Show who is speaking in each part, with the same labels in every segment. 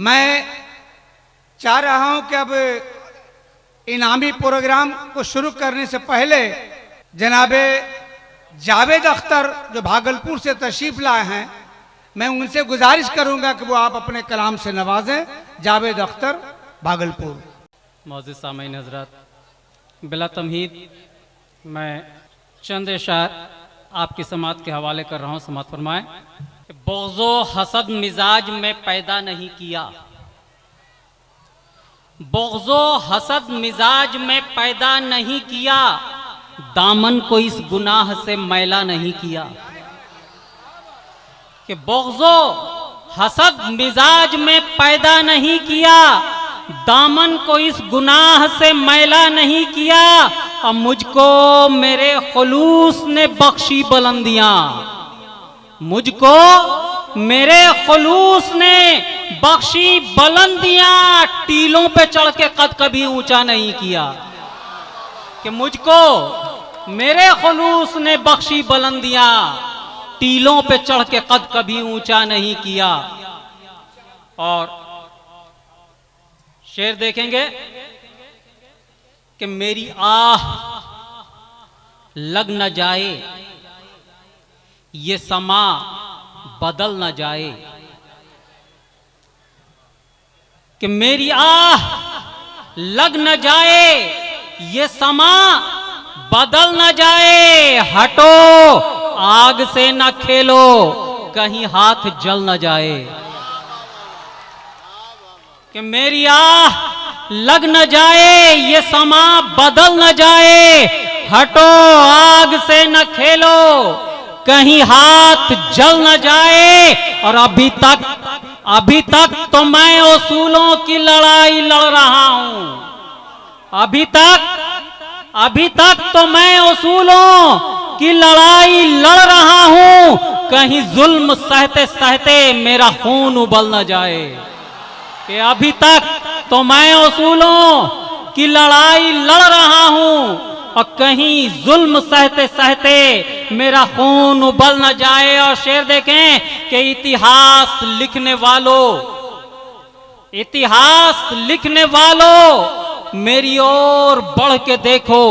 Speaker 1: मैं चाह रहा हूं कि अब इनामी प्रोग्राम को शुरू करने से पहले जनाबे जावेद अख्तर जो भागलपुर से तशरीफ लाए हैं, मैं उनसे गुजारिश करूंगा कि वो आप अपने कलाम से नवाजें। जावेद अख्तर, भागलपुर।
Speaker 2: मौजूद सामईन हजरत, बिला तमहीद मैं चंद अशार आपकी समात के हवाले कर रहा हूँ। समात फरमाएं। बोझो हसद मिजाज में पैदा नहीं किया, बोझो हसद मिजाज में पैदा नहीं किया, दामन को इस गुनाह से मैला नहीं किया। कि बोझो हसद मिजाज में पैदा नहीं किया, दामन को इस गुनाह से मैला नहीं किया, और मुझको मेरे खुलूस ने बख्शी बुलंदियां, मुझको मेरे खुलूस ने बख्शी बुलंदियां, टीलों पे चढ़ के कद कभी ऊंचा नहीं किया। कि मुझको मेरे खुलूस ने बख्शी बुलंदियां, टीलों पे चढ़ के कद कभी ऊंचा नहीं किया। और शेर देखेंगे कि मेरी आह लग न जाए, ये समा बदल न जाए। कि मेरी आह लग न जाए, ये समा बदल न जाए। हटो आग से न खेलो, कहीं हाथ जल न जाए। कि मेरी आह लग न जाए, ये समा बदल न जाए। हटो आग से न खेलो, कहीं हाथ जल न जाए। और अभी तक तो मैं उसूलों की लड़ाई लड़ रहा हूं। अभी तक तो मैं उसूलों की लड़ाई लड़ रहा हूं। कहीं जुल्म सहते सहते मेरा खून उबल न जाए। कि अभी तक तो मैं उसूलों की लड़ाई लड़ रहा हूं, और कहीं जुल्म सहते सहते मेरा खून उबल न जाए। और शेर देखें कि इतिहास लिखने वालों मेरी ओर बढ़ के देखो।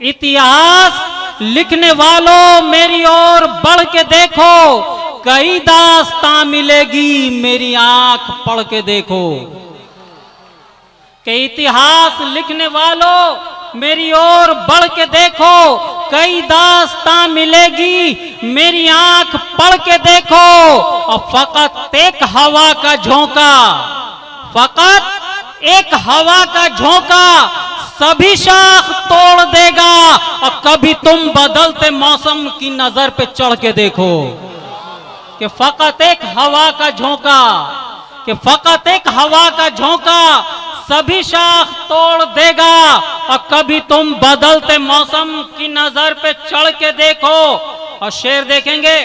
Speaker 2: इतिहास लिखने वालों मेरी ओर बढ़ के देखो, कई दास्तां मिलेगी मेरी आंख पढ़ के देखो। कि इतिहास लिखने वालों मेरी ओर बढ़ के देखो, कई दास्तां मिलेगी मेरी आंख पढ़ के देखो। और फकत एक हवा का झोंका सभी शाख तोड़ देगा। और कभी तुम बदलते मौसम की नजर पे चढ़ के देखो। कि फकत एक हवा का झोंका सभी शाख तोड़ देगा। और कभी तुम बदलते मौसम की नजर पे चढ़ के देखो। और शेर देखेंगे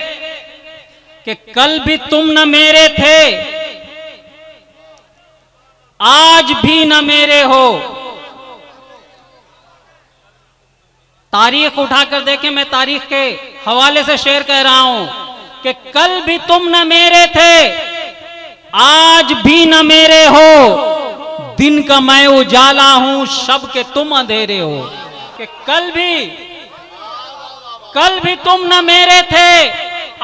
Speaker 2: कि कल भी तुम न मेरे थे, आज भी न मेरे हो। तारीख उठाकर देखें, मैं तारीख के हवाले से शेर कह रहा हूं कि कल भी तुम न मेरे थे, आज भी न मेरे हो। दिन का मैं उजाला हूं, शब के तुम अंधेरे हो। कि कल भी तुम न मेरे थे,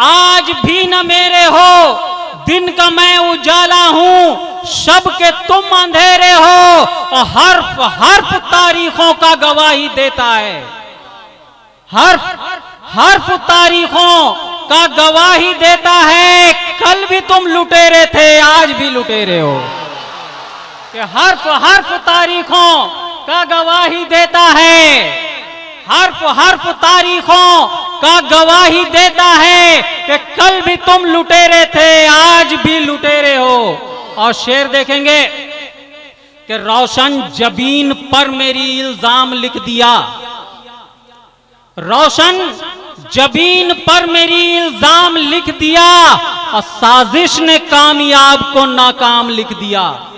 Speaker 2: आज भी न मेरे हो। दिन का मैं उजाला हूं, शब के तुम अंधेरे हो। और हर्फ तारीखों का गवाही देता है। हर्फ तारीखों का गवाही देता है। कल भी तुम लुटेरे थे, आज भी लुटेरे हो। कि हर्फ तारीखों का गवाही देता है। हर्फ तारीखों का गवाही देता है कि कल भी तुम लुटेरे थे, आज भी लुटेरे हो। और शेर देखेंगे कि रोशन जबीन पर मेरी इल्जाम लिख दिया। रोशन जबीन पर मेरी इल्जाम लिख दिया, और साजिश ने कामयाब को नाकाम लिख दिया।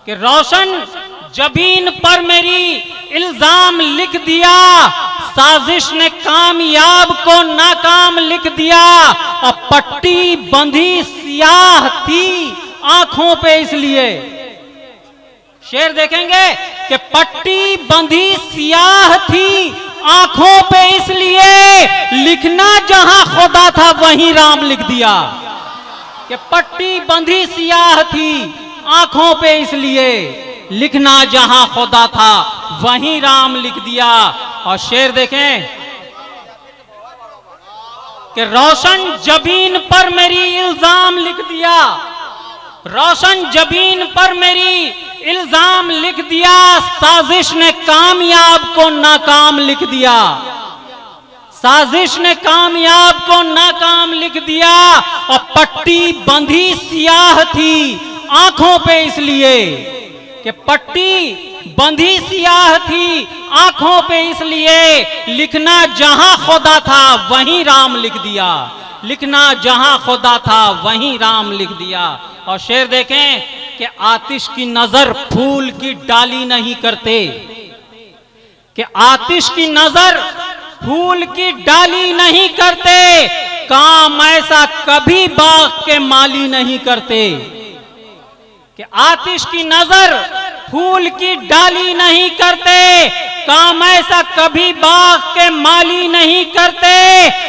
Speaker 2: कि रोशन जबीन पर मेरी इल्जाम लिख दिया, साजिश ने कामयाब को नाकाम लिख दिया। और पट्टी बंधी सियाह थी आंखों पे इसलिए। शेर देखेंगे कि पट्टी बंधी सियाह थी आंखों पे इसलिए, लिखना जहां खुदा था वहीं राम लिख दिया। कि पट्टी बंधी सियाह थी आंखों पे इसलिए, लिखना जहां खुदा था वहीं राम लिख दिया। और शेर देखें कि रोशन जबीन पर मेरी इल्जाम लिख दिया, रोशन जबीन पर मेरी इल्जाम लिख दिया, साजिश ने कामयाब को नाकाम लिख दिया, साजिश ने कामयाब को नाकाम लिख दिया। और पट्टी बंधी सियाह थी आंखों पे इसलिए, कि पट्टी बंधी सियाह थी आंखों पे इसलिए, लिखना जहां खुदा था वहीं राम लिख दिया, लिखना जहां खुदा था वहीं राम लिख दिया। और शेर देखें कि आतिश की नजर फूल की डाली नहीं करते, कि आतिश की नजर फूल की डाली नहीं करते, काम ऐसा कभी बाग के माली नहीं करते। कि आतिश की नजर फूल की डाली नहीं करते, काम ऐसा कभी बाग के माली नहीं करते।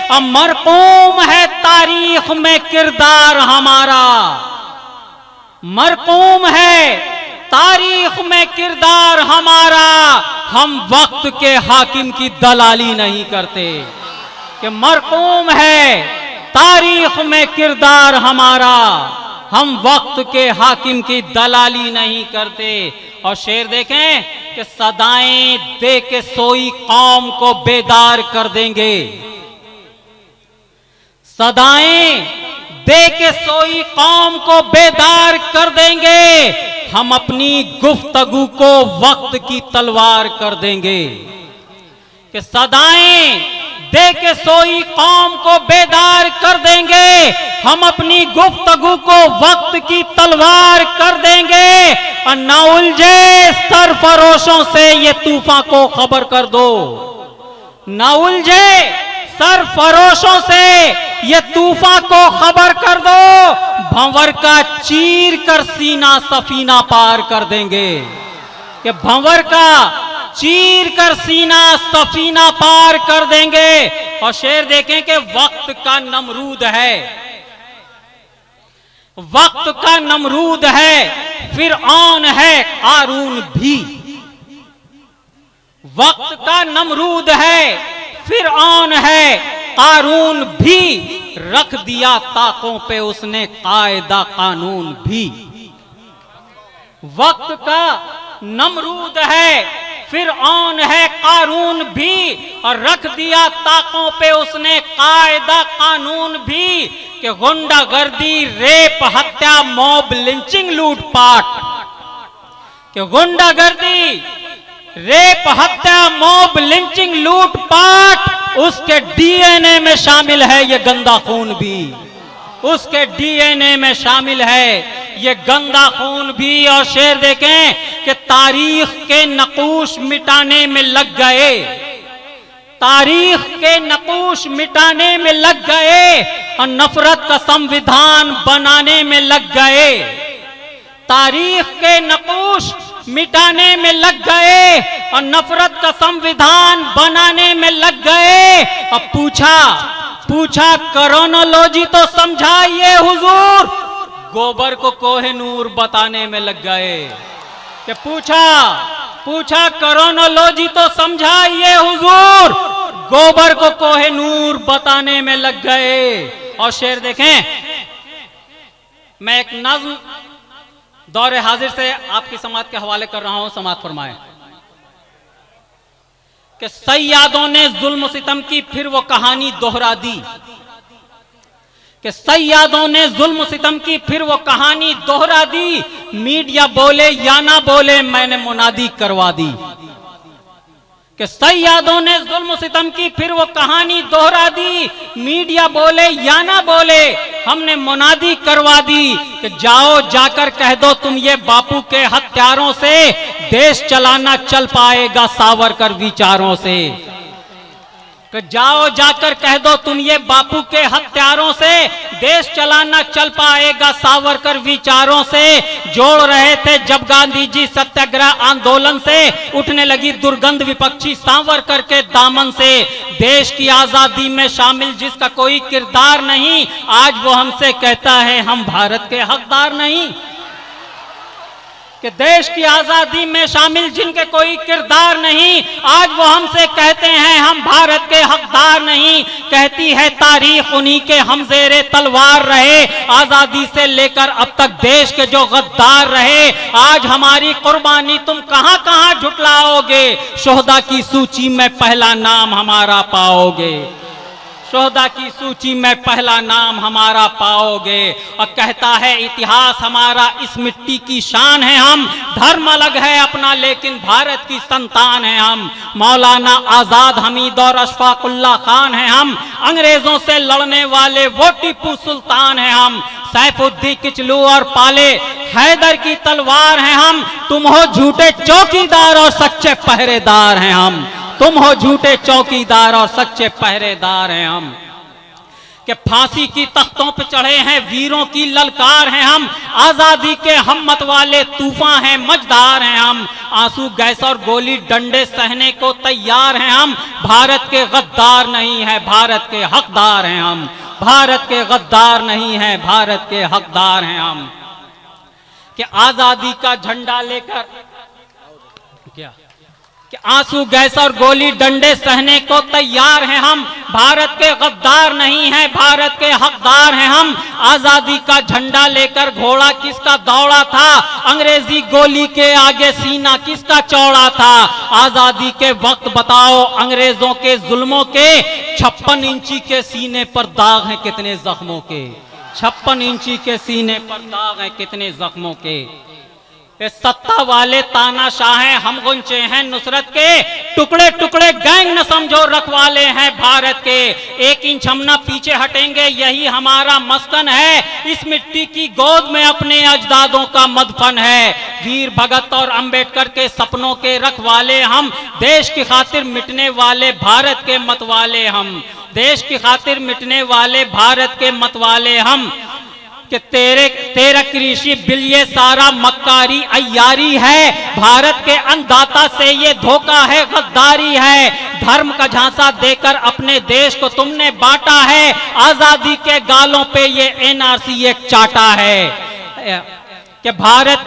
Speaker 2: अब मरकूम है तारीख में किरदार हमारा, मरकूम है तारीख में किरदार हमारा, हम वक्त के हाकिम की दलाली नहीं करते। कि मरकूम है तारीख में किरदार हमारा, हम वक्त के हाकिम की दलाली नहीं करते। और शेर देखें कि सदाएं दे के सोई कौम को बेदार कर देंगे, सदाएं दे के सोई कौम को बेदार कर देंगे, हम अपनी गुफ्तगू को वक्त की तलवार कर देंगे। कि सदाएं दे के सोई कौम को बेदार कर देंगे, हम अपनी गुफ्तगू को वक्त की तलवार कर देंगे। और न उलझे सरफरोशों से ये तूफान को खबर कर दो, न उलझे सरफरोशों से ये तूफान को खबर कर दो, भंवर का चीर कर सीना सफीना पार कर देंगे। कि भंवर का चीर कर सीना सफीना पार कर देंगे। और शेर देखें कि वक्त का नमरूद है, वक्त का नमरूद है, फिर ऑन है कारून भी, वक्त का नमरूद है, फिर ऑन है कारून भी, रख दिया ताकों पे उसने कायदा कानून भी। वक्त का नमरूद है, फिर ऑन है कानून भी, और रख दिया ताकों पे उसने कायदा कानून भी। कि गुंडागर्दी रेप हत्या मॉब लिंचिंग लूटपाट, कि गुंडागर्दी रेप हत्या मॉब लिंचिंग लूटपाट, उसके डीएनए में शामिल है ये गंदा खून भी, उसके डीएनए में शामिल है ये गंदा खून भी। और शेर देखें कि तारीख के नकूश मिटाने में लग गए, तारीख के नकूश मिटाने में लग गए, और नफरत का संविधान बनाने में लग गए, तारीख के नकूश मिटाने में लग गए, और नफरत का संविधान बनाने में लग गए। अब पूछा क्रोनोलॉजी तो समझाइए हुजूर, गोबर को कोहे नूर बताने में लग गए। कि पूछा क्रोनोलॉजी तो समझाइए हुजूर, गोबर को कोहे नूर बताने में लग गए। और शेर देखें, मैं एक नज्म दौरे हाजिर से आपकी समात के हवाले कर रहा हूं, समात फरमाएं। कि सैयादों ने जुल्म सितम की फिर वो कहानी दोहरा दी, कि सैयादों ने जुल्म सितम की फिर वो कहानी दोहरा दी, मीडिया बोले या ना बोले मैंने मुनादी करवा दी। कि सैयादों ने जुल्म सितम की फिर वो कहानी दोहरा दी, मीडिया बोले या ना बोले हमने मुनादी करवा दी। कि जाओ जाकर कह दो तुम ये बापू के हत्यारों से, देश चलाना चल पाएगा सावरकर विचारों से। कि जाओ जाकर कह दो तुम ये बापू के हत्यारों से, देश चलाना चल पाएगा सावरकर विचारों से। जोड़ रहे थे जब गांधी जी सत्याग्रह आंदोलन से, उठने लगी दुर्गंध विपक्षी सावरकर के दामन से। देश की आजादी में शामिल जिसका कोई किरदार नहीं, आज वो हमसे कहता है हम भारत के हकदार नहीं। कि देश की आजादी में शामिल जिनके कोई किरदार नहीं, आज वो हमसे कहते हैं हम भारत के हकदार नहीं। कहती है तारीख उन्हीं के हम ज़ेरे तलवार रहे, आजादी से लेकर अब तक देश के जो गद्दार रहे। आज हमारी कुर्बानी तुम कहां कहां झुटलाओगे, शोहदा की सूची में पहला नाम हमारा पाओगे, शोहदा की सूची में पहला नाम हमारा पाओगे। और कहता है इतिहास हमारा इस मिट्टी की शान है हम, धर्म अलग है अपना लेकिन भारत की संतान है हम। मौलाना आजाद हमीद और अशफाकुल्ला खान हैं हम, अंग्रेजों से लड़ने वाले वो टीपू सुल्तान हैं हम। सैफुद्दीन किचलू और पाले हैदर की तलवार हैं हम। तुम हो झूठे चौकीदार और सच्चे पहरेदार हैं हम, तुम हो झूठे चौकीदार और सच्चे पहरेदार हैं हम। कि फांसी की तख्तों पे चढ़े हैं वीरों की ललकार हैं हम, आजादी के हिम्मत वाले तूफान हैं मजदार हैं हम। आंसू गैस और गोली डंडे सहने को तैयार हैं हम, भारत के गद्दार नहीं है भारत के हकदार हैं हम, भारत के गद्दार नहीं है भारत के हकदार हैं हम। कि आजादी का झंडा लेकर क्या कि आंसू गैस और गोली डंडे सहने को तैयार हैं हम, भारत के गद्दार नहीं है भारत के हकदार हैं हम। आजादी का झंडा लेकर घोड़ा किसका दौड़ा था, अंग्रेजी गोली के आगे सीना किसका चौड़ा था। आजादी के वक्त बताओ अंग्रेजों के जुल्मों के 56 इंची के सीने पर दाग हैं कितने जख्मों के, 56 इंची के सीने पर दाग हैं कितने जख्मों के। सत्ता वाले तानाशाह हैं हम गुंचे हैं नुसरत के, टुकड़े टुकड़े गैंग न समझो रखवाले हैं भारत के। 1 इंच हम न पीछे हटेंगे यही हमारा मस्कन है, इस मिट्टी की गोद में अपने अजदादों का मदफन है। वीर भगत और अंबेडकर के सपनों के रखवाले हम, देश की खातिर मिटने वाले भारत के मतवाले हम, देश की खातिर मिटने वाले भारत के मतवाले हम। कि तेरा कृषि बिल ये सारा मक्कारी अय्यारी है, भारत के अन्नदाता से ये धोखा है गद्दारी है। धर्म का झांसा देकर अपने देश को तुमने बांटा है, आजादी के गालों पे ये एनआरसी एक चाटा है। कि भारत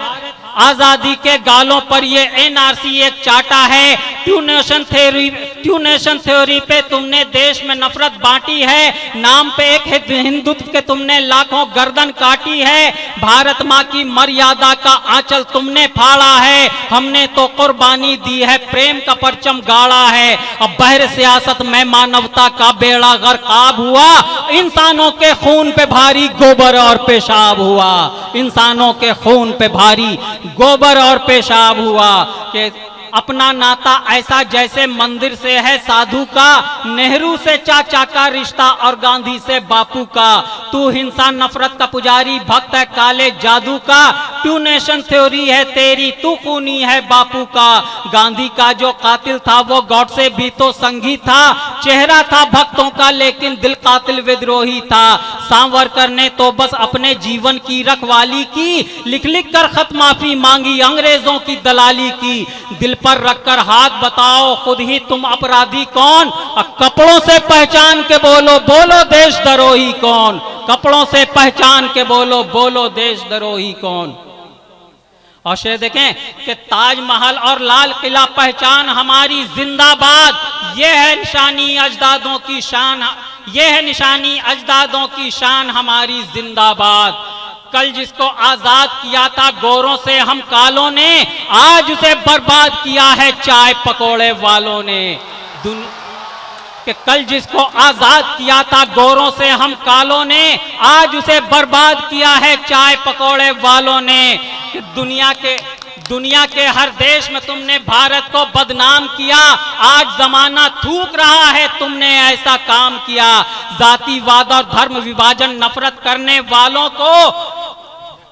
Speaker 2: आजादी के गालों पर ये एनआरसी एक चाटा है। टू नेशन थ्योरी पे तुमने देश में नफरत बांटी है, नाम पे एक हिंदुत्व के तुमने लाखों गर्दन काटी है। भारत माँ की मर्यादा का आंचल तुमने फाड़ा है, हमने तो कुर्बानी दी है प्रेम का परचम गाड़ा है। अब बहर सियासत में मानवता का बेड़ा गर्काब हुआ, इंसानों के खून पे भारी गोबर और पेशाब हुआ, इंसानों के खून पे भारी गोबर और पेशाब हुआ। कि अपना नाता ऐसा जैसे मंदिर से है साधु का, नेहरू से चाचा का रिश्ता और गांधी से बापू का। तू हिंसा नफरत का पुजारी भक्त है काले जादू का, टू नेशन थ्योरी है तेरी तू खूनी है बापू का। गांधी का जो कातिल था वो गॉडसे भी तो संगी था, चेहरा था भक्तों का लेकिन दिल कातिल विद्रोही था। सावरकर ने तो बस अपने जीवन की रखवाली की, लिख लिख कर खत माफी मांगी अंग्रेजों की दलाली की। दिल पर रखकर हाथ बताओ खुद ही तुम अपराधी कौन, कपड़ों से पहचान के बोलो बोलो देशद्रोही कौन, कपड़ों से पहचान के बोलो बोलो देशद्रोही कौन। और शेर देखें कि ताजमहल और लाल किला पहचान हमारी जिंदाबाद, ये है निशानी अजदादों की शान, ये है निशानी अजदादों की शान हमारी जिंदाबाद। कल जिसको आजाद किया था गोरों से हम कालों ने, आज उसे बर्बाद किया है चाय पकोड़े वालों ने। कि कल जिसको आजाद किया था गोरों से हम कालों ने, आज उसे बर्बाद किया है चाय पकोड़े वालों ने। कि दुनिया के हर देश में तुमने भारत को बदनाम किया, आज जमाना थूक रहा है तुमने ऐसा काम किया। जातिवाद और धर्म विभाजन नफरत करने वालों को,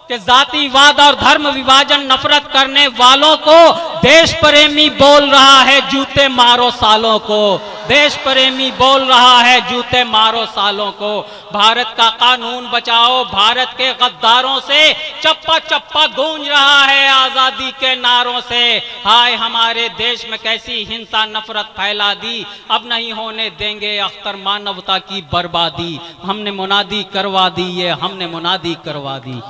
Speaker 2: कि जातिवाद और धर्म विभाजन नफरत करने वालों को देश प्रेमी बोल रहा है जूते मारो सालों को, देश प्रेमी बोल रहा है जूते मारो सालों को। भारत का कानून बचाओ, भारत के गद्दारों से चप्पा चप्पा गूंज रहा है आजादी के नारों से। हाय हमारे देश में कैसी हिंसा नफरत फैला दी, अब नहीं होने देंगे अख्तर मानवता की बर्बादी। हमने मुनादी करवा दी, ये हमने मुनादी करवा दी।